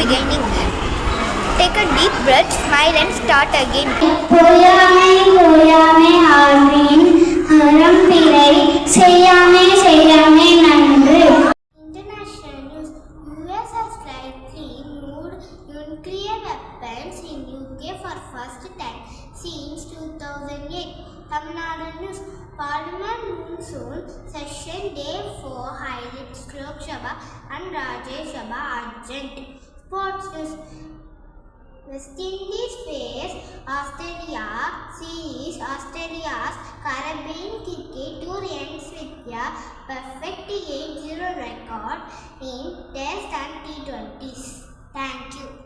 beginning. Take a deep breath, smile and start again. போயாமே போயாமே ஆழ்வின் அறம்பிழை செய்யாமே செய்யாமே நன்று. International news. US has slightly moved nuclear weapons in UK for first time since 2008. Tamil Nadu news. Parliament monsoon session day 4 highlights Lok Sabha and Rajya Sabha urgent. Sports news. West Indies face Australia series. Australia's Caribbean cricket tour ends with a perfect 8-0 record in Test and T20s. Thank you.